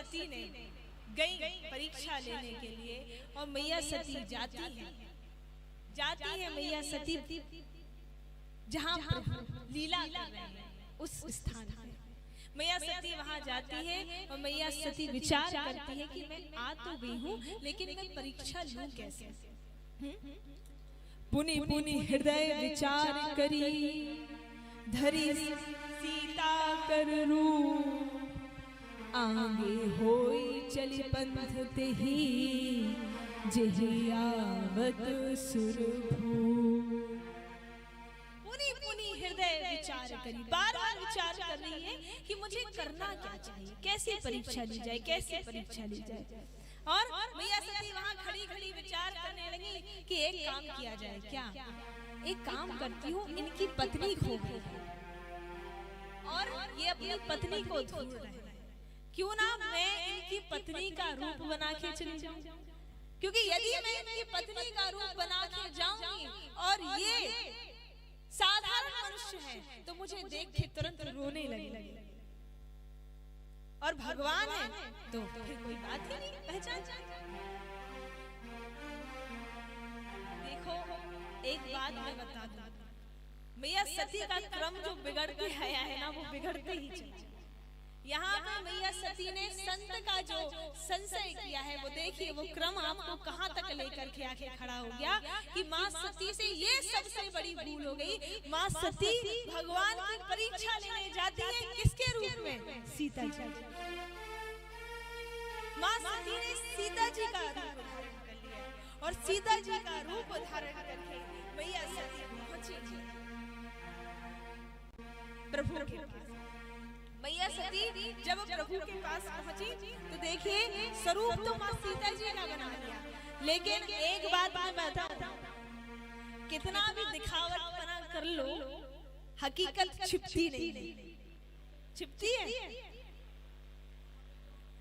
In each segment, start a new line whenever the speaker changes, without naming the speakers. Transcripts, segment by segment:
सती ने गई परीक्षा लेने के लिए और मैया सती जाती है मैया सती जहाँ लीला कर रहे हैं उस स्थान पे। मैया सती वहां जाती है और मैया सती विचार करती है कि मैं आ तो गई हूँ लेकिन मैं परीक्षा लूं कैसे। पुनि पुनि हृदय विचार करी धरी सीता कर रूप आगे होई चली पंथ तेहि जेहि आवत सुरभू। हृदय विचार करी, बार बार विचार कर रही है कि मुझे करना क्या चाहिए, कैसे परीक्षा ली जाए, कैसे परीक्षा ली जाए। और मैया सती वहाँ खड़ी खड़ी विचार करने लगी कि एक काम किया जाए। क्या? एक काम करती हूँ, इनकी पत्नी खो गई और ये अपनी पत्नी को ढूंढ रहे हैं, क्यों ना मैं इनकी पत्नी का रूप बना के चली जाऊं। क्योंकि यदि मैं इनकी पत्नी का रूप बना के जाऊंगी और ये साधारण मनुष्य है तो मुझे देख के तुरंत रोने लगे, और भगवान है तो फिर कोई बात ही नहीं, पहचान। देखो एक बात मैं बता दूं, मैया सती का क्रम जो बिगड़ते आया है ना वो बिगड़ते ही चला। यहाँ पे मैया सती ने संत का जो संशय किया है वो देखिए, वो क्रम आपको कहाँ तक लेकर के आके खड़ा हो गया कि माँ सती से ये सबसे बड़ी भूल हो गई। माँ सती भगवान की परीक्षा लेने जाती है किसके रूप में? सीता जी। माँ सती ने सीता जी का रूप धारण कर लिया और सीता जी का रूप धारण करके मैया सती पहुंची प्रभु के पास। मैया सती जब प्रभु के पास पहुंची तो देखिए स्वरूप तो माँ सीता जी का बना लिया, लेकिन एक बात मैं बताऊं, कितना भी दिखावट बना कर लो हकीकत छिपती नहीं, छिपती है।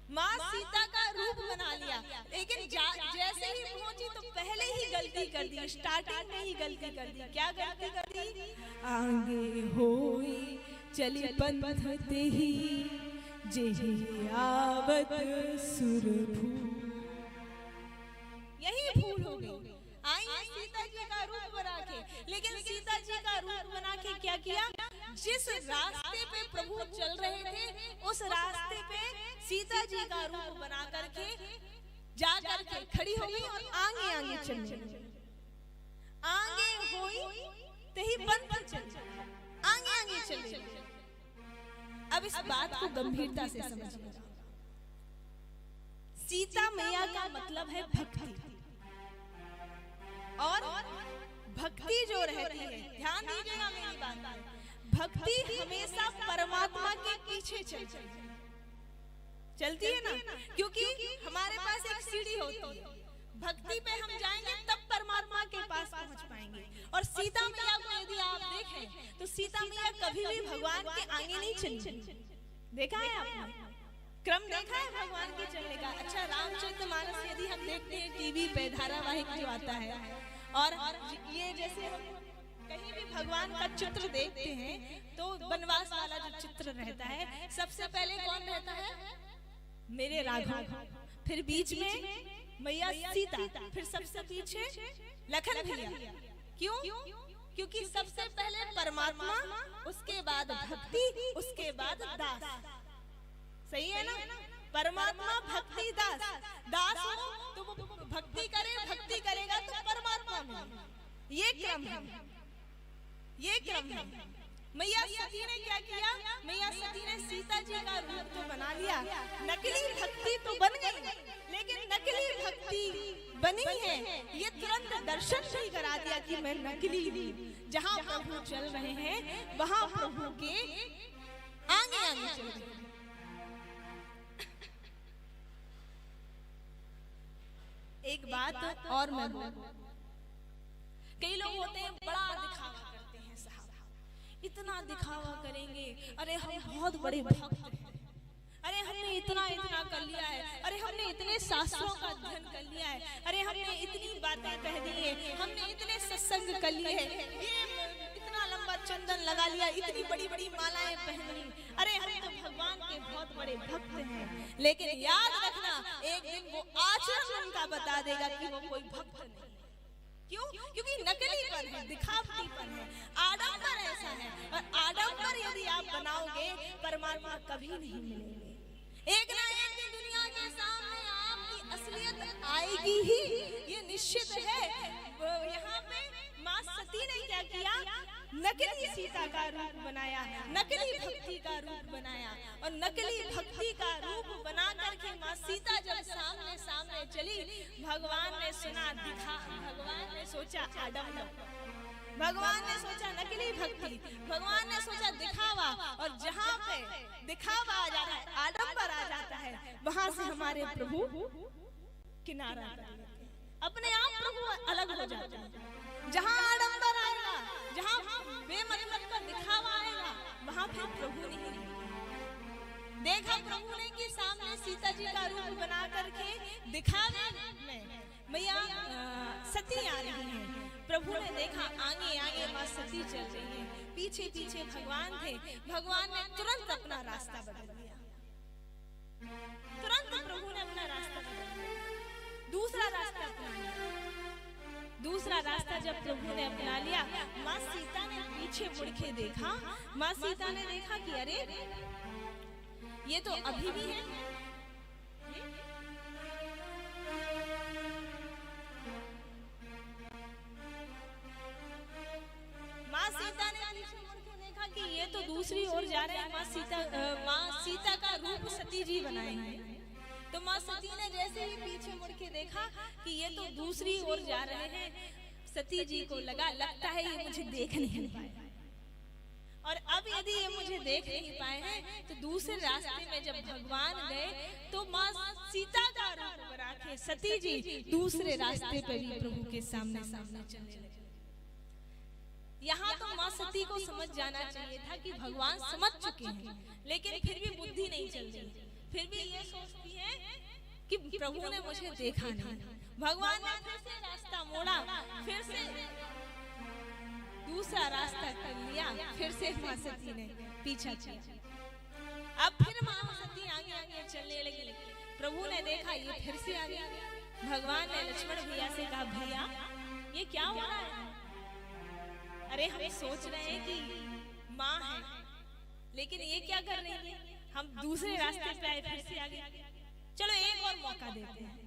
माँ सीता का रूप बना लिया, लेकिन जैसे ही पहुंची तो पहले ही गलती कर दी, स्टार्टिंग में ही गलती कर दी। क्या गलती कर दी? आगे होई चली पंथ तेहि जेहि आवत सुरभू। यही भूल हो गई। आई सीता जी का रूप बना के, लेकिन सीता जी का रूप बना के क्या किया? जिस रास्ते पे प्रभु चल रहे थे उस रास्ते पे सीता जी का रूप बना करके जा करके खड़ी हो गई और आगे आगे चलने लगी। आगे होई तेहि पंथ चली, आगे आगे चलने लगी। अब इस बात को गंभीरता से समझिए। सीता मैया का मतलब है भक्ति, और भक्ति जो रहती है, ध्यान दीजिएगा मेरी बात, भक्ति हमेशा परमात्मा के पीछे चलती है ना, क्योंकि हमारे पास एक सीढ़ी होती है। भक्ति पे हम जाएंगे तब परमात्मा के पास पहुंच पाएंगे। और सीता मैया को यदि आप देखें तो सीता मैया कभी भी भगवान के आगे नहीं चली। देखा है आपने? क्रम देखा है भगवान के चलने का? अच्छा, रामचरितमानस यदि हम देखते हैं टीवी पे धारावाहिक जो आता है, और ये जैसे हम कहीं भी भगवान का चित्र देखते हैं तो वनवास वाला जो चित्र रहता है, सबसे पहले कौन रहता है? मेरे राघव, फिर बीच में मैया सीता, फिर सबसे पीछे लखन भैया। क्यों? क्योंकि सबसे पहले परमात्मा, उसके बाद भक्ति, उसके बाद दास। सही है ना? परमात्मा, भक्ति, दास। दास हो तो वो भक्ति करे, भक्ति करेगा तो परमात्मा में। ये क्रम है, ये क्रम है। मैया सती ने क्या किया? मैया सती ने सीता जी का रूप तो बना लिया, नकली भक्ति तो बन गई, लेकिन नकली भक्ति बनी है ये तुरंत दर्शन नहीं करा दिया कि मैं नकली हूँ। जहाँ प्रभु चल रहे हैं वहाँ प्रभु के आगे आगे चल रहे हैं। एक बात और मैं बोलूं, कई लोग होते हैं बड़ा दिखावा करते हैं, साहब इतना दिखावा करेंगे, अरे हम बहुत बड़े भक्त हैं, अरे हमने इतना इतना कर लिया है, अरे हमने इतने शास्त्रों का अध्ययन कर लिया है, अरे हमने इतनी बातें कह दी है, हमने इतने सत्संग कर लिए हैं, ये इतना लंबा चंदन लगा लिया, इतनी बड़ी बड़ी मालाएं पहन ली, अरे हम तो भगवान के बहुत बड़े भक्त हैं। लेकिन याद रखना एक दिन वो आचरण उनका बता देगा कि वो कोई भक्त नहीं। क्यों? क्योंकि नकलीपन है, दिखावटीपन है, आडंबर ऐसा है, और आडंबर यदि आप बनाओगे परमात्मा कभी नहीं मिलेंगे। एक ना एक दिन दुनिया के सामने आपकी असलियत आएगी ही, ये निश्चित है। यहाँ पे माँ सती ने क्या किया? नकली सीता का रूप बनाया, नकली भक्ति का रूप बनाया, और नकली भक्ति का रूप बना करके माँ सीता जब सामने सामने चली, भगवान ने सुना दिखा, भगवान ने सोचा आडंबर, भगवान ने सोचा नकली भक्ति, भगवान ने सोचा दिखावा, और जहाँ पे दिखावा आ जाता है, आडंबर आ जाता है, वहां से हमारे प्रभु किनारा कर लेते हैं, अपने आप प्रभु अलग हो जाते हैं। जहाँ आडंबर आएगा, जहाँ बेमतलब का दिखावा आएगा, वहाँ फिर प्रभु नहीं। देखा प्रभु ने कि सामने सीता जी का रूप बना करके दिखावे में मैया सती आ रही है। प्रभु ने देखा आगे आगे माँ सती चल रही है, पीछे पीछे भगवान थे। भगवान ने तुरंत अपना रास्ता बदल दिया, तुरंत प्रभु ने अपना रास्ता बदल दिया, दूसरा रास्ता अपना लिया। दूसरा रास्ता जब प्रभु ने अपना लिया, माँ सीता ने पीछे मुड़ के देखा, माँ सीता ने देखा कि अरे ये तो अभी भी है, माँ सीता ने पीछे मुड़ के देखा कि ये तो दूसरी ओर जा रहे हैं। माँ सीता का रूप सती जी बनाए हैं। तो माँ सती ने जैसे ही पीछे मुड़ के देखा कि ये तो दूसरी ओर जा रहे हैं, सती जी को लगता है ये मुझे देख नहीं पाए, और अब यदि ये मुझे देख नहीं पाए हैं तो दूसरे रास्ते में जब भगवान गए तो माँ सीता का रूप बना के सती जी दूसरे रास्ते पे भी प्रभु के सामने सामने चलने लगे। यहाँ तो माँ सती को समझ जाना चाहिए था कि भगवान समझ चुके हैं, लेकिन फिर भी बुद्धि नहीं चल रही, फिर भी ये सोचती है कि प्रभु ने मुझे देखा नहीं। भगवान ने फिर से रास्ता मोड़ा, फिर से दूसरा रास्ता कर लिया, फिर से माँ सती ने पीछा किया। अब फिर माँ सती आगे आगे चलने लगी। प्रभु ने देखा ये फिर से आ गया। भगवान ने लक्ष्मण भैया से कहा, भैया ये क्या हो रहा है? अरे हम सोच रहे हैं कि माँ है, लेकिन ये क्या कर रही है? हम दूसरे रास्ते पे आए, फिर से आ गए, चलो एक और मौका देते हैं।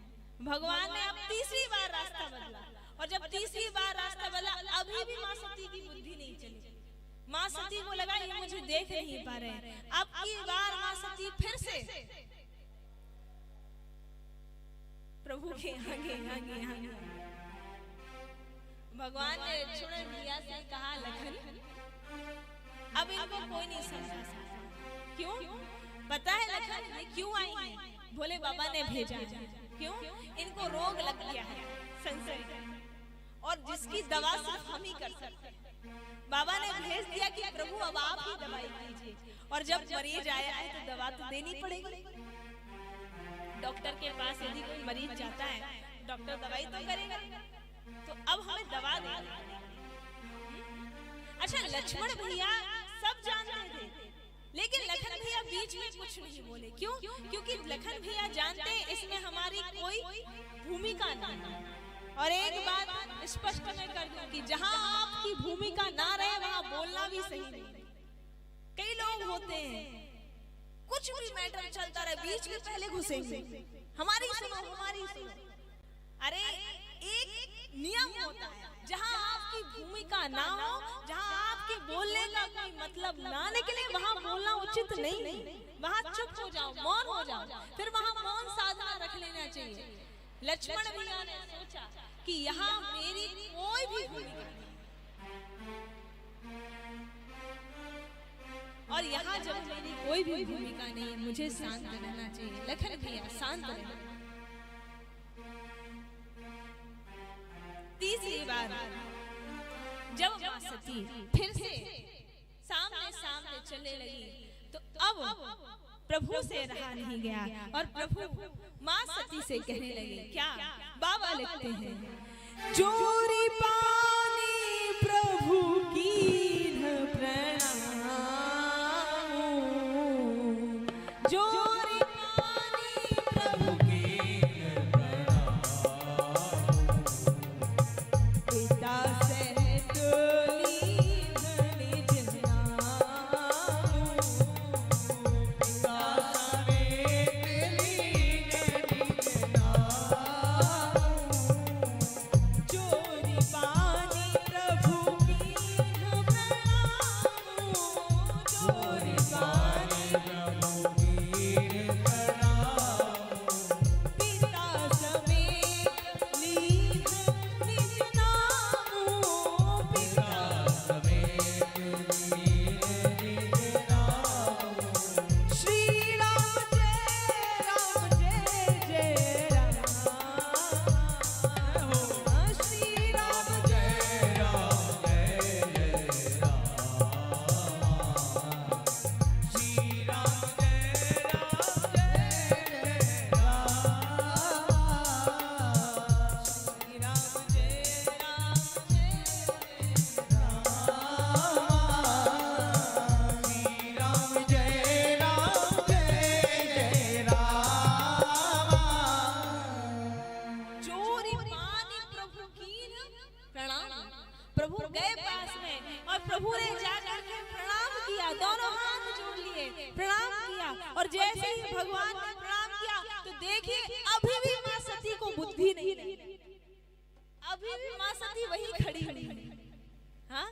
भगवान ने अब तीसरी बार रास्ता बदला, और जब तीसरी बार रास्ता बदला अभी भी माँ सती की बुद्धि नहीं चली। माँ सती को लगा ये मुझे देख नहीं पा रहे। अब की बार माँ सती फिर से प्रभु के आगे आगे आगे। भगवान ने लक्ष्मण भैया से कहा, लखन अब इनको कोई नहीं समझा सकता। क्यों? पता है लखन ये क्यों आई है? भोले बाबा ने भेजा है। क्यों? इनको रोग लग गया है संसार, और जिसकी दवा सिर्फ हम ही कर सकते हैं। बाबा ने भेज दिया कि प्रभु अब आप ही दवाई कीजिए, और जब मरीज आया है तो दवा तो देनी पड़ेगी। डॉक्टर के पास यदि कोई मरीज जाता है, डॉक्टर दवाई तो करेगा, तो अब हमें दवा देनी पड़ेगी। अच्छा, लक्ष्मण भैया सब जानते थे, लेकिन लखन भैया बीच में कुछ नहीं बोले। क्यों? क्योंकि लखन भैया जानते हैं इसमें हमारी कोई भूमिका नहीं। और एक बात स्पष्ट मैं कर दूं कि जहां आपकी भूमिका ना रहे वहां बोलना भी सही नहीं। कई लोग होते हैं कुछ भी मैटर चलता रहे, बीच में पहले घुसेंगे, हमारी सुनो हमारी सुनो। अरे एक नियम होता है, जहां आपकी भूमिका ना हो, जहां आपके बोलने का कोई मतलब ना निकले, वहां बोलना उचित नहीं। वहां चुप हो जाओ, मौन हो जाओ, फिर वहां मौन साधना रख लेना चाहिए। लक्ष्मण भैया ने सोचा कि यहाँ मेरी कोई भी भूमिका नहीं, और यहाँ जब मेरी कोई भी भूमिका नहीं, मुझे शांत रहना चाहिए। लखन भैया शांत रहना। तीसरी बार जब माँ सती फिर से सामने सामने चलने लगी, तो अब प्रभु से रहा नहीं गया, और प्रभु माँ सती से कहने लगे, क्या? बाबा लिखते हैं, जोरी पानी प्रभु की प्रणाम, जोरी पानी लिया, दोनों हाथ जोड़ लिए, प्रणाम किया। और जैसे ही भगवान ने प्रणाम किया तो देखिए अभी भी माँ सती को बुद्धि नहीं रही, अभी भी माँ सती वही खड़ी हुई है। हाँ,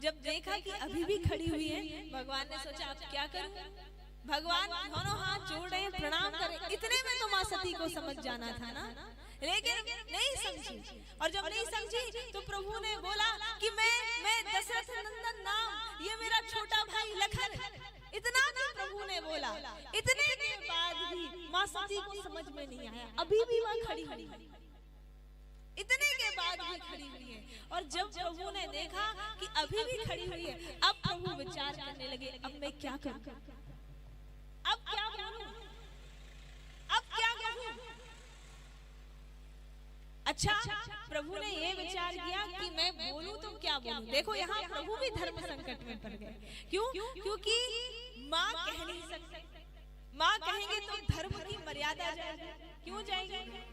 जब देखा कि अभी भी खड़ी हुई है, भगवान ने सोचा अब क्या करूं। भगवान दोनों हाथ जोड़ रहे हैं, प्रणाम करें, इतने में तो माँ सती को समझ जाना था ना, लेकिन नहीं समझी। और जब नहीं समझी तो प्रभु ने बोला कि मैं दशरथ नंदन नाम, ये मेरा छोटा भाई लखन। इतना भी प्रभु ने बोला, इतने के बाद भी माँ सती को समझ में नहीं आया, अभी भी वह खड़ी हुई है, इतने के बाद भी खड़ी हुई है। और जब प्रभु ने देखा कि अभी भी खड़ी हुई है, अब प्रभु विचार करने लगे, अब मैं क्या करूं, अब क्या करूं, अब क्या करूं। अच्छा, प्रभु ने ये विचार किया कि मैं बोलूं तो क्या बोलूं। देखो यहाँ प्रभु भी धर्म संकट में पड़ गए। क्यों? क्योंकि माँ कह नहीं सकते, माँ कहेंगे तो धर्म की मर्यादा जाएगी। क्यों जाएगी?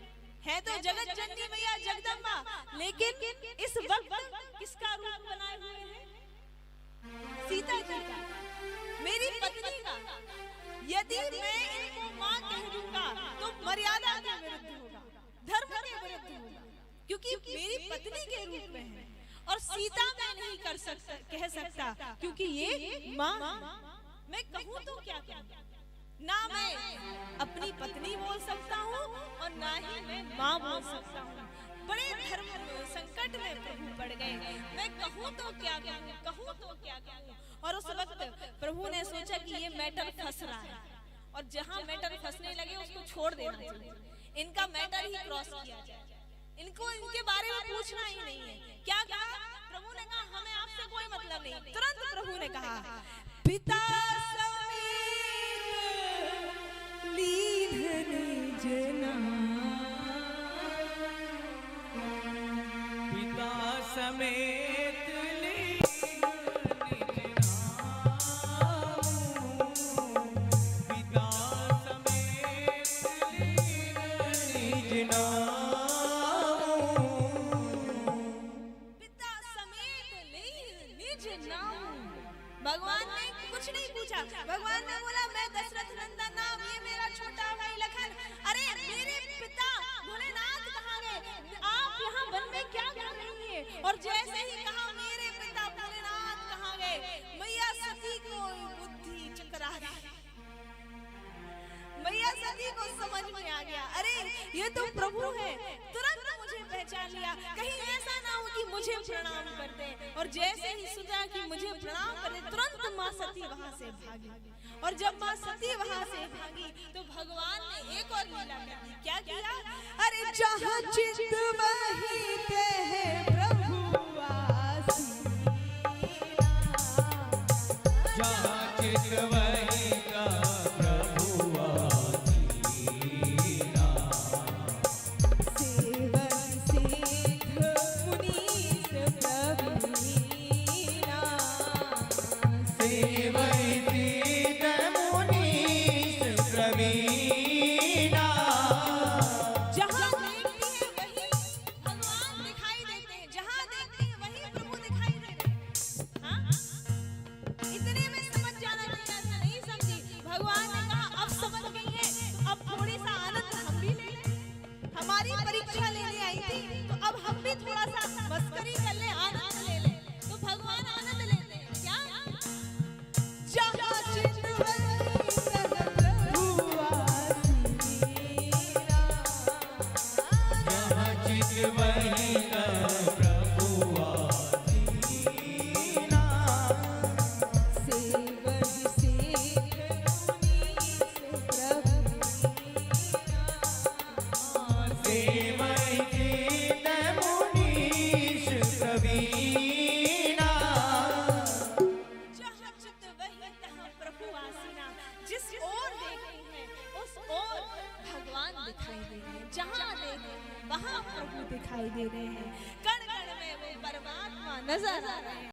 है तो जगत जननी मैया जगदम्बा, लेकिन इस वक्त किसका रूप बनाए हुए हैं? सीता जी का, मेरी पत्नी का। यदि मैं इनको माँ कह दूंगा तो मर्यादा के विरुद्ध होगा, धर्म के विरुद्ध होगा, क्योंकि मेरी पत्नी के रूप में है। और सीता मैं नहीं कर सकता, कह सकता, क्योंकि ये माँ। मैं कहूँ तो क्या कहूँ, ना मैं अपनी पत्नी बोल सकता हूँ और ना ही मैं माँ बोल सकता हूँ। बड़े धर्म संकट में प्रभु पड़ गए, मैं कहूँ तो क्या कहूँ, कहूँ तो क्या कहूँ। और उस वक्त प्रभु ने सोचा कि ये मैटर फंस रहा है, और जहाँ मैटर फंसने लगे उसको छोड़ देना चाहिए, इनका मैटर ही क्रॉस किया जाए, इनको इनके बारे में पूछना ही नहीं है। क्या कहा प्रभु ने? कहा हमें आपसे कोई मतलब नहीं। तुरंत प्रभु ने कहा पिता लीन निज नाम,
पिता समेत लीन निज नाम, पिता समेत लीन निज नाम।
पिता समेत लीन निज नाम। भगवान ने कुछ नहीं पूछा, भगवान ने बोला मैं दशरथ नंदन नाम, ये मेरा छोटा भाई लखन। अरे मेरे पिता भोलेनाथ कहाँ गए? आप यहाँ वन में क्या कर रही है? और जैसे ही कहा मेरे पिता भोलेनाथ कहाँ गए, मैया सती को बुद्धि चकरा गई, मैया सती को समझ में आ गया, अरे ये तो प्रभु है, तुरंत मुझे पहचान लिया, कहीं ऐसा ना हो कि मुझे प्रणाम कर दे। और जैसे ही सुना कि मुझे प्रणाम कर दे, तुरंत माँ सती वहां से भागी। और जब माँ सती वहां से भागी तो भगवान ने एक और लीला कर दी। क्या किया? अरे जहाँ चित वहीं ते है प्रभु आसीना,
जहाँ चित वहीं का प्रभु आसीना,
सेवन सिद्ध मुनीस प्रवीणा,
सेवै सिद्ध मुनीस प्रवीणा।
जहाँ देखती है वहीं भगवान दिखाई देते हैं, जहाँ देखती है वहीं प्रभु दिखाई देते हैं। हाँ? इतने में समझ जाना चाहिए था, नहीं समझी। भगवान ने कहा अब समझ गई है तो अब थोड़ी सा आनंद हम भी ले लें। हमारी परीक्षा लेने आई थी तो अब हम भी थोड़ा सा मस्करी कर ले, आनंद ले ले। तो भगवान आनंद लेते हैं। क्या? जहाँ चित वहीं प्रभु आसीना,
जहाँ चित वहीं का प्रभु आसीना,
सेवन सिद्ध मुनीस प्रवीणा,
सेवै सिद्ध मुनीस प्रवीणा।
जहाँ चित वहीं तहाँ प्रभु आसीना। जिस ओर देखते हैं उस ओर भगवान दिखाई दे रहे हैं, जहाँ देखते हैं वहाँ प्रभु दिखाई दे रहे हैं, कण कण में वो परमात्मा नजर आ रहे हैं।